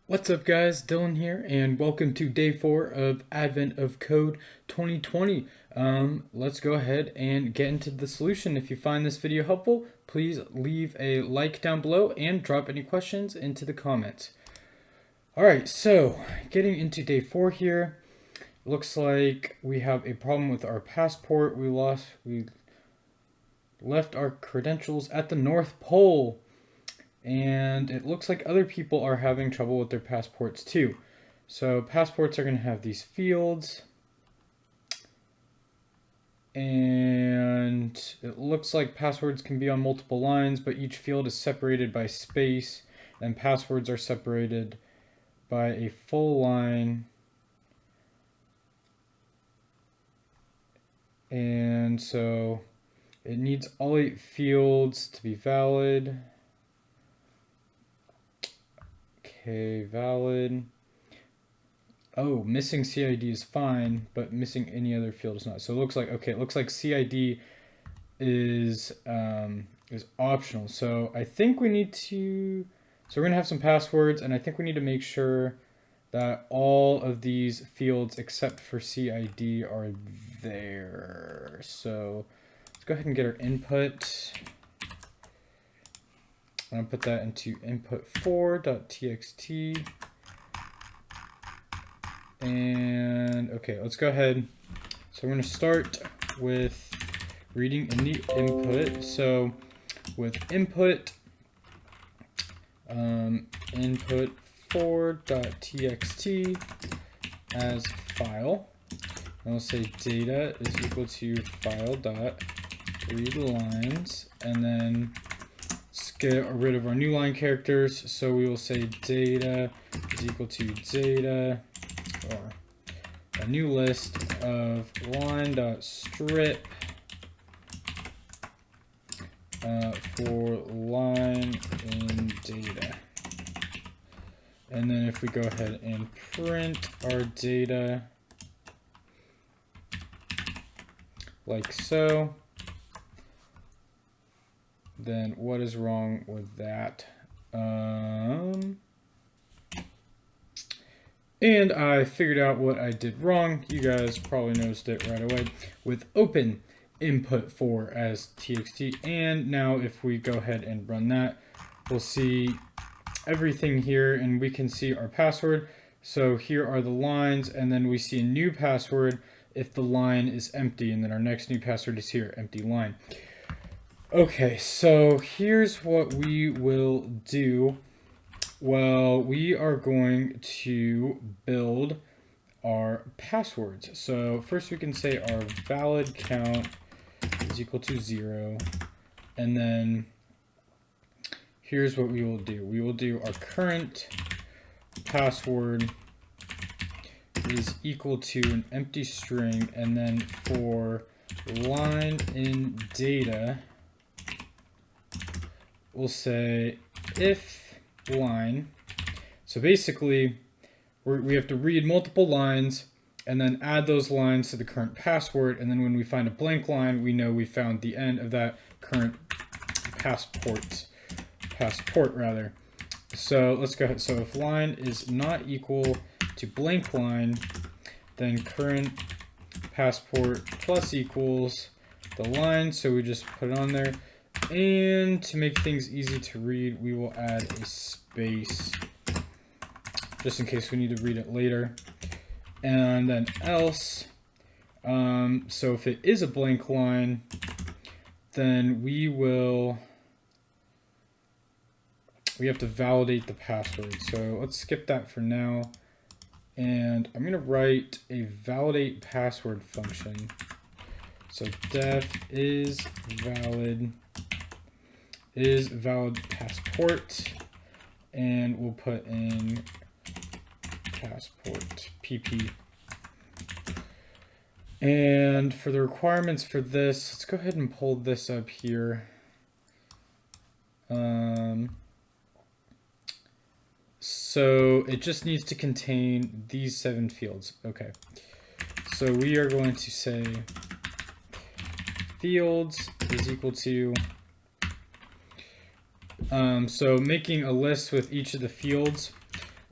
What's up guys, Dylan here, and welcome to day 4 of Advent of Code 2020. Let's go ahead and get into the solution. If you find this video helpful, please leave a like down below and drop any questions into the comments. Alright, so getting into day 4 here, looks like we have a problem with our passport. We left our credentials at the North Pole. And it looks like other people are having trouble with their passports too. So passports are going to have these fields. And it looks like passwords can be on multiple lines, but each field is separated by space. And passwords are separated by a full line. And so it needs all 8 fields to be valid. Okay, valid. Oh, missing CID is fine, but missing any other field is not. So it looks like, okay, it looks like CID is optional. So I think we need to, so we're gonna have some passwords, and I think we need to make sure that all of these fields except for CID are there. So let's go ahead and get our input. I'm going to put that into input4.txt. And okay, let's go ahead. So we're going to start with reading in the input. So with input, input4.txt as file. And we'll say data is equal to file.readLines, and then get rid of our new line characters. So we will say data is equal to data, or a new list of line.strip for line in data. And then if we go ahead and print our data like so, then what is wrong with that? And I figured out what I did wrong. You guys probably noticed it right away with open input4 as txt. And now if we go ahead and run that, we'll see everything here, and we can see our password. So here are the lines, and then we see a new password if the line is empty, and then our next new password is here, empty line. Okay, so here's what we will do. Well, we are going to build our passwords. So first we can say our valid count is equal to 0. And then here's what we will do. We will do our current password is equal to an empty string. And then for line in data, we'll say if line. So basically, we have to read multiple lines and then add those lines to the current password. And then when we find a blank line, we know we found the end of that current passport rather. So let's go ahead. So if line is not equal to blank line, then current passport plus equals the line. So we just put it on there. And to make things easy to read, we will add a space just in case we need to read it later. And then else, so if it is a blank line, then we have to validate the password. So let's skip that for now. And I'm going to write a validate password function. So def is valid passport, and we'll put in passport pp. And for the requirements for this, let's go ahead and pull this up here. So it just needs to contain these 7 fields. Okay, so we are going to say fields is equal to so making a list with each of the fields,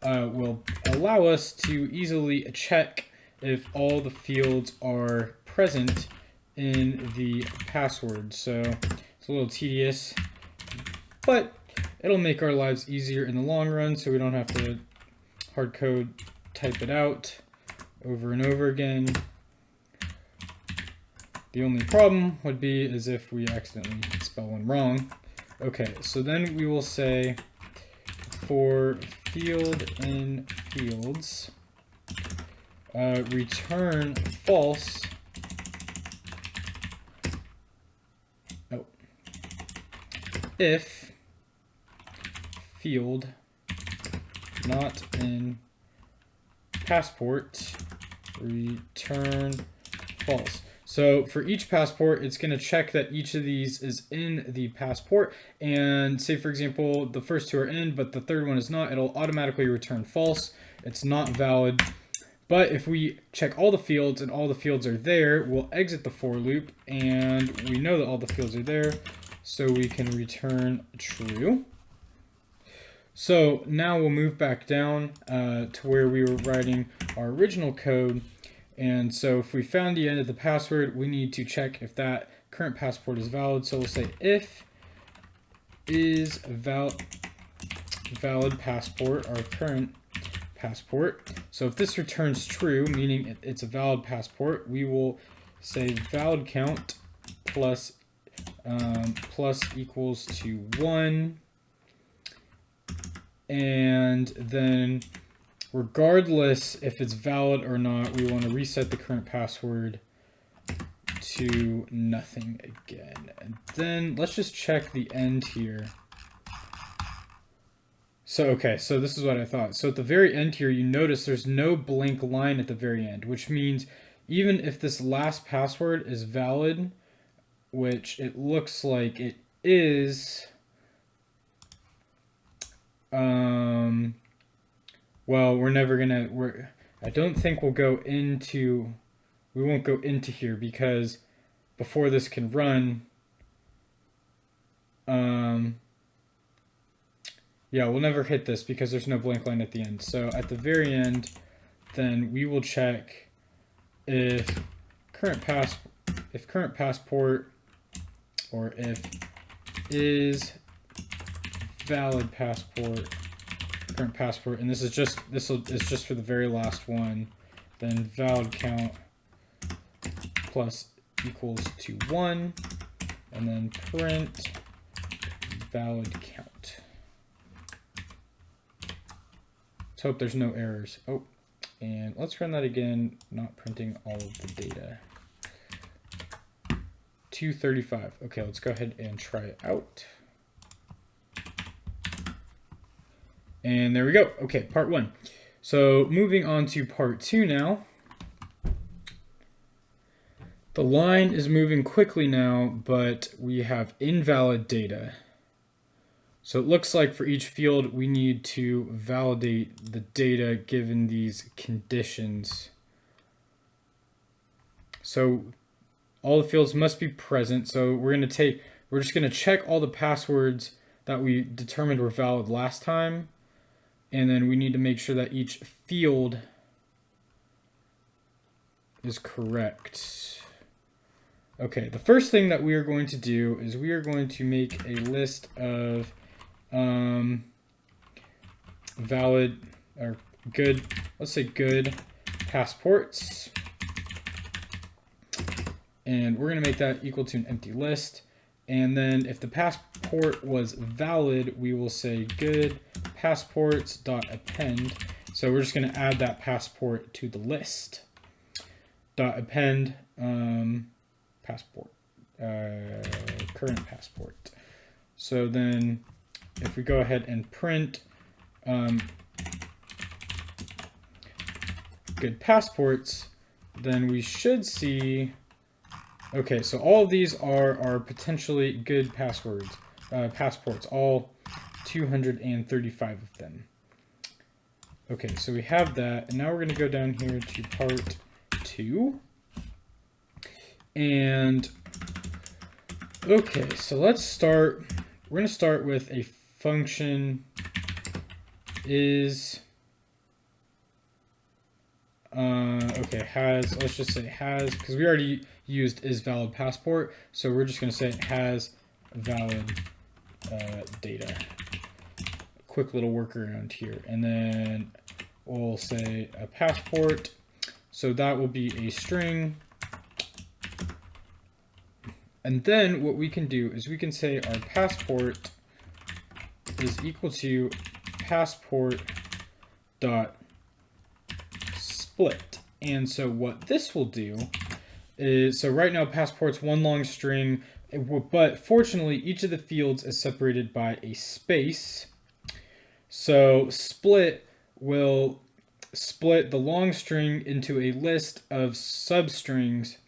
will allow us to easily check if all the fields are present in the password. So it's a little tedious, but it'll make our lives easier in the long run, so we don't have to hard code type it out over and over again. The only problem would be is if we accidentally spell one wrong. Okay, so then we will say for field in fields, return false. Oh, if field not in passport, return false. So for each passport, it's going to check that each of these is in the passport. And say, for example, the first two are in, but the third one is not, it'll automatically return false. It's not valid. But if we check all the fields and all the fields are there, we'll exit the for loop. And we know that all the fields are there, so we can return true. So now we'll move back down to where we were writing our original code. And so if we found the end of the password, we need to check if that current passport is valid. So we'll say if is valid passport, our current passport. So if this returns true, meaning it's a valid passport, we will say valid count plus equals to 1. And then regardless if it's valid or not, we want to reset the current password to nothing again. And then let's just check the end here. So, okay, so this is what I thought. So at the very end here, you notice there's no blank line at the very end, which means even if this last password is valid, which it looks like it is, well, I don't think we won't go into here because before this can run, yeah, we'll never hit this because there's no blank line at the end. So at the very end, then we will check if current passport or if is valid passport, current passport, and this is just for the very last one, then valid count plus equals to 1, and then print valid count. Let's hope there's no errors. Oh, and let's run that again, not printing all of the data. 235. Okay, let's go ahead and try it out. And there we go. Okay, part 1. So moving on to part 2 now. The line is moving quickly now, but we have invalid data. So it looks like for each field, we need to validate the data given these conditions. So all the fields must be present. So we're just going to check all the passwords that we determined were valid last time. And then we need to make sure that each field is correct. Okay, the first thing that we are going to do is we are going to make a list of valid or good, let's say good passports. And we're going to make that equal to an empty list. And then if the passport was valid, we will say good passports.append. So we're just going to add that passport to the list. .append passport, current passport. So then if we go ahead and print good passports, then we should see, okay, so all of these are potentially good passports, all 235 of them. Okay, so we have that, and now we're going to go down here to part 2. And okay, so let's start. We're going to start with a function is Okay, has, let's just say has, because we already used is valid passport, so we're just going to say has valid data. Quick little workaround here, and then we'll say a passport, so that will be a string. And then what we can do is we can say our passport is equal to passport dot split. And so what this will do is, so right now passport's one long string, but fortunately each of the fields is separated by a space. So split will split the long string into a list of substrings.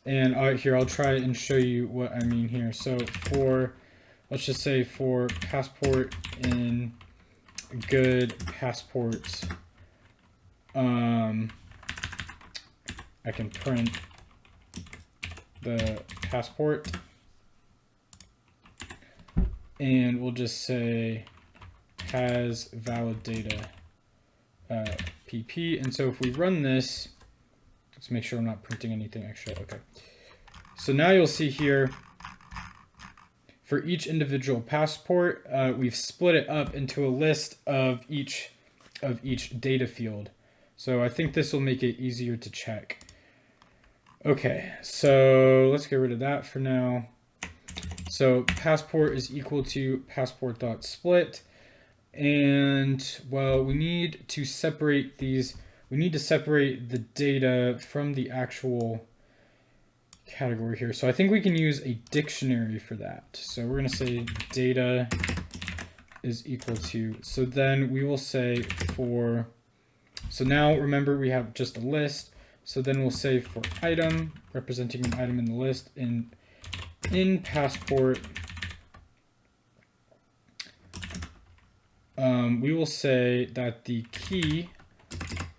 And here, I'll try and show you what I mean here. So for, let's just say for passport in good passports, I can print the passport, and we'll just say has valid data pp. And so if we run this, let's make sure I'm not printing anything extra. Okay. So now you'll see here, for each individual passport, we've split it up into a list of each data field. So I think this will make it easier to check. Okay, so let's get rid of that for now. So passport is equal to passport.split. And well, we need to separate these. We need to separate the data from the actual category here. So I think we can use a dictionary for that. So we're going to say data is equal to, so then we will say for, so now remember we have just a list. So then we'll say for item, representing an item in the list, in passport, we will say that the key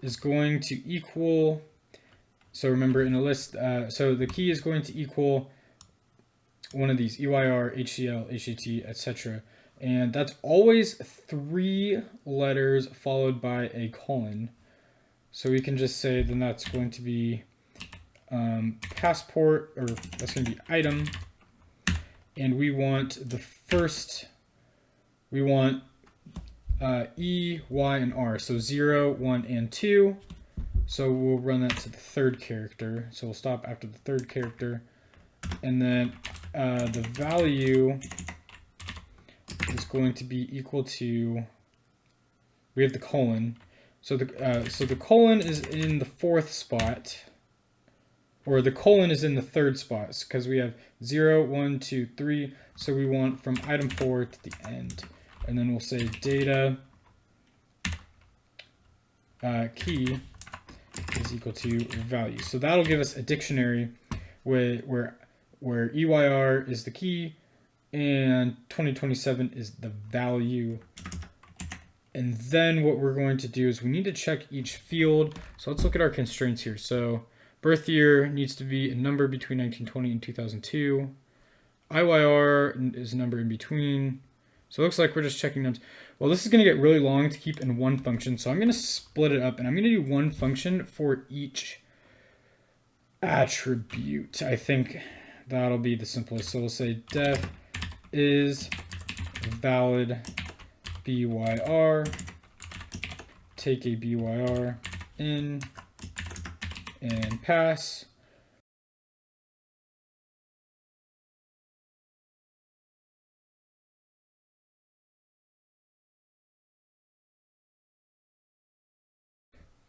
is going to equal, so remember in a list, so the key is going to equal one of these, EYR, HCL, HCT, etc. And that's always 3 letters followed by a colon. So we can just say then that's going to be passport, or that's going to be item. And we want the first, we want E, Y, and R. So 0, 1, and 2. So we'll run that to the third character. So we'll stop after the third character. And then the value is going to be equal to, we have the colon. So the colon is in the 4th spot, or the colon is in the 3rd spot, because we have 0, 1, 2, 3. So we want from item 4 to the end. And then we'll say data key is equal to value. So that'll give us a dictionary where EYR is the key and 2027 is the value. And then what we're going to do is we need to check each field. So let's look at our constraints here. So birth year needs to be a number between 1920 and 2002. IYR is a number in between. So it looks like we're just checking numbers. Well, this is going to get really long to keep in one function. So I'm going to split it up and I'm going to do one function for each attribute. I think that'll be the simplest. So we'll say def is valid BYR, take a BYR in and pass.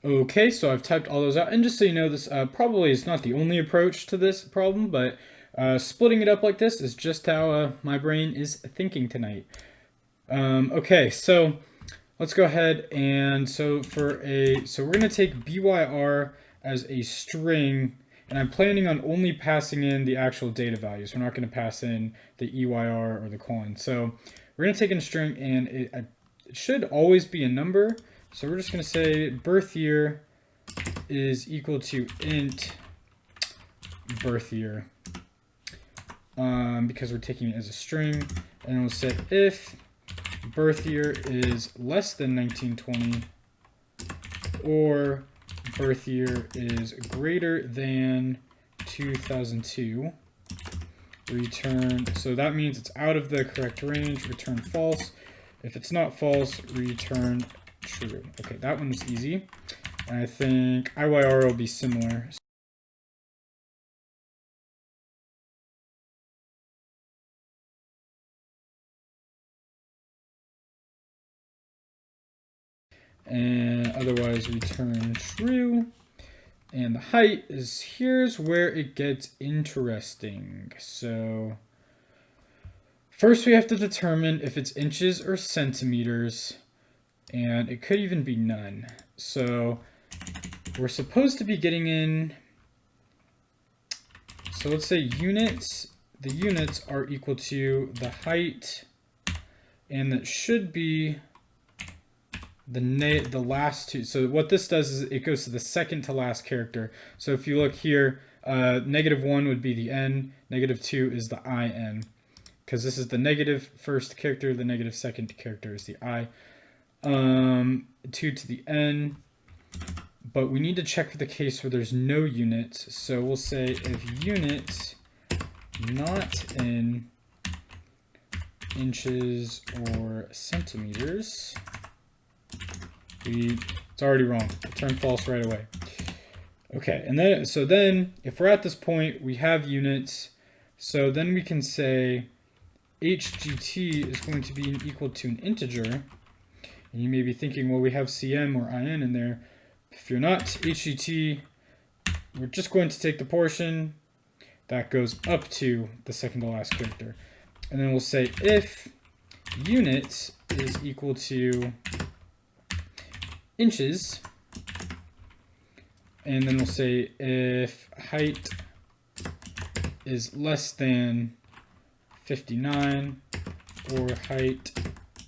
Okay, so I've typed all those out, and just so you know, this probably is not the only approach to this problem, but splitting it up like this is just how my brain is thinking tonight. Okay, so let's go ahead and so we're going to take BYR as a string, and I'm planning on only passing in the actual data values. We're not going to pass in the EYR or the colon. So we're going to take in a string, and it should always be a number. So we're just going to say birth year is equal to int birth year, because we're taking it as a string. And we'll say if birth year is less than 1920 or birth year is greater than 2002, return, so that means it's out of the correct range, return false. If it's not false, return true. Okay, that one was easy. And I think IYR will be similar. And otherwise return true. And the height is, here's where it gets interesting. So first we have to determine if it's inches or centimeters, and it could even be none. So we're supposed to be getting in, so let's say units, the units are equal to the height, and that should be the last two. So what this does is it goes to the second to last character. So if you look here, -1 would be the N, -2 is the IN, because this is the negative first character, the negative second character is the I. 2 to the N, but we need to check for the case where there's no units. So we'll say if unit not in inches or centimeters, it's already wrong. Return false right away. Okay, and then so then if we're at this point, we have units. So then we can say HGT is going to be equal to an integer. And you may be thinking, well, we have CM or IN in there. If you're not, HGT, we're just going to take the portion that goes up to the second to last character. And then we'll say if unit is equal to inches, and then we'll say if height is less than 59 or height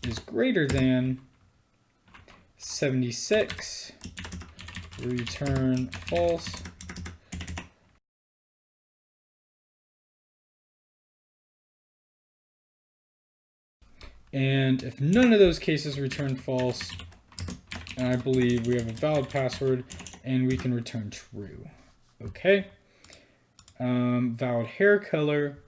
is greater than 76, return false. And if none of those cases return false, I believe we have a valid password and we can return true. Okay. Valid hair color.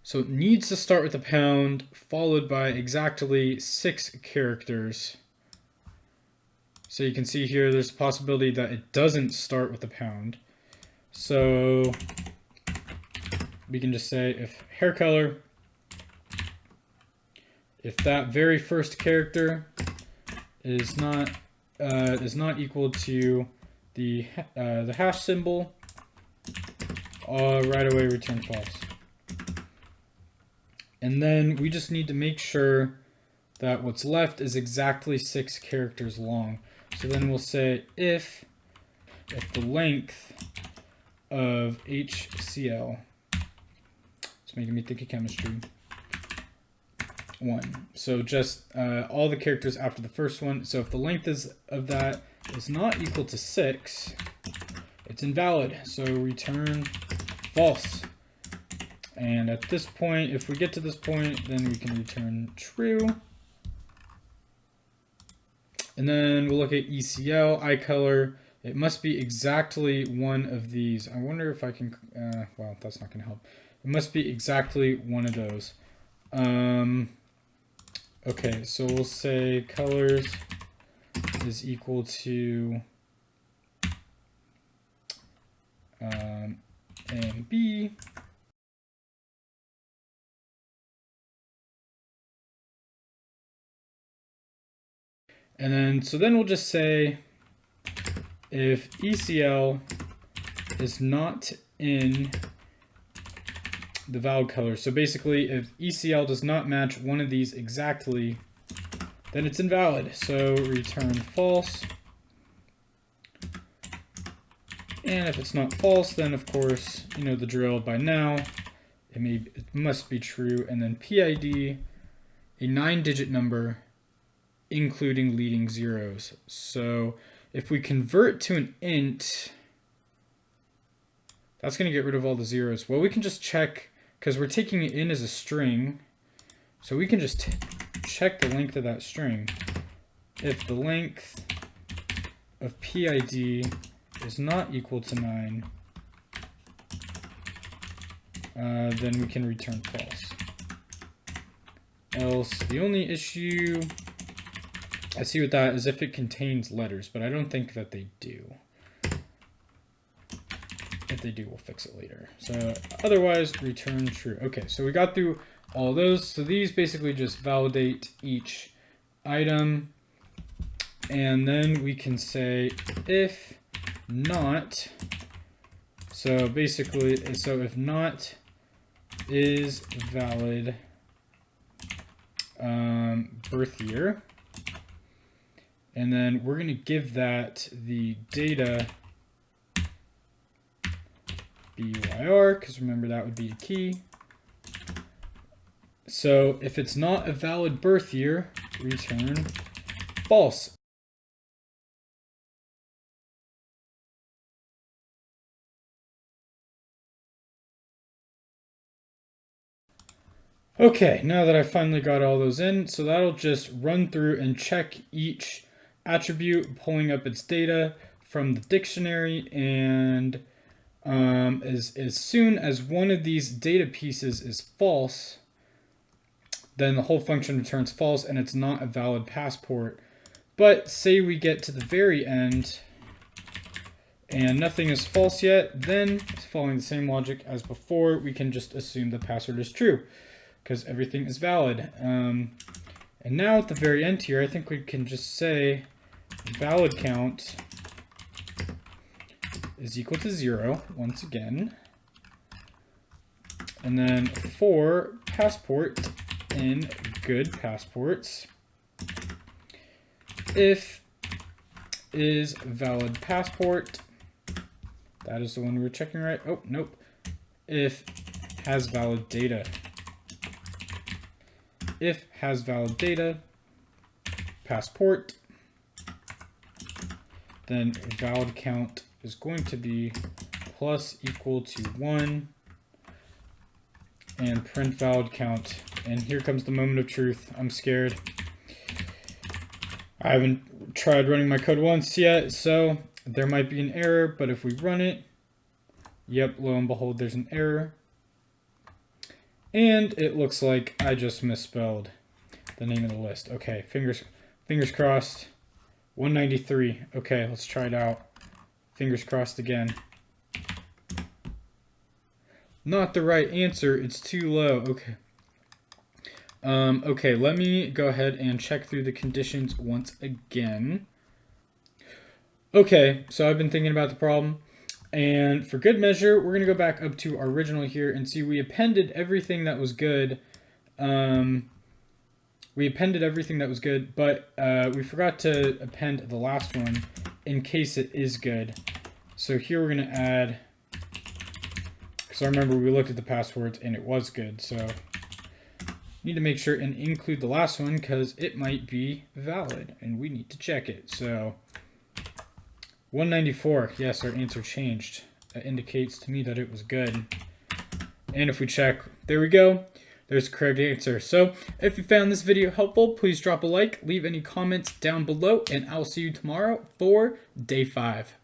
So it needs to start with a pound followed by exactly 6 characters. So you can see here there's a possibility that it doesn't start with a pound. So we can just say if hair color, if that very first character is not equal to the hash symbol, right away return false. And then we just need to make sure that what's left is exactly 6 characters long. So then we'll say if the length of HCl, it's making me think of chemistry, 1. So just all the characters after the first one. So if the length of that is not equal to 6, it's invalid. So return false. And at this point, if we get to this point, then we can return true. And then we'll look at ECL, eye color. It must be exactly one of these. I wonder if I can, well, that's not going to help. It must be exactly one of those. Okay, so we'll say colors is equal to MB. And then, so then we'll just say if ECL is not in the valid color. So basically, if ECL does not match one of these exactly, then it's invalid. So return false. And if it's not false, then of course, you know the drill by now. It must be true. And then PID, a 9-digit number, including leading zeros. So if we convert to an int, that's going to get rid of all the zeros. Well, we can just check, because we're taking it in as a string, so we can just check the length of that string. If the length of PID is not equal to 9, then we can return false. Else, the only issue I see with that is if it contains letters, but I don't think that they do. If they do, we'll fix it later. So otherwise, return true. Okay, so we got through all those. So these basically just validate each item. And then we can say if not, so basically, so if not is valid birth year, and then we're going to give that the data BYR, because remember that would be a key. So if it's not a valid birth year, return false. Okay, now that I finally got all those in, so that'll just run through and check each attribute, pulling up its data from the dictionary, and as soon as one of these data pieces is false, then the whole function returns false and it's not a valid passport. But say we get to the very end and nothing is false yet, then following the same logic as before, we can just assume the password is true because everything is valid. And now at the very end here, I think we can just say valid count is equal to 0 once again. And then for passport in good passports, if is valid passport, that is the one we were checking, right? Oh, nope. If has valid data. If has valid data, passport, then valid count is going to be plus equal to 1 and print valid count. And here comes the moment of truth. I'm scared. I haven't tried running my code once yet, so there might be an error, but if we run it, yep, lo and behold, there's an error. And it looks like I just misspelled the name of the list. Okay, fingers crossed. 193. Okay, let's try it out. Fingers crossed again. Not the right answer. It's too low. Okay. Okay, let me go ahead and check through the conditions once again. Okay, so I've been thinking about the problem. And for good measure, we're going to go back up to our original here and see we appended everything that was good. We appended everything that was good, but we forgot to append the last one in case it is good. So here we're going to add, because I remember we looked at the passwords and it was good. So need to make sure and include the last one because it might be valid and we need to check it. So 194, yes, our answer changed. That indicates to me that it was good. And if we check, there we go. There's the correct answer. So if you found this video helpful, please drop a like, leave any comments down below, and I'll see you tomorrow for day 5.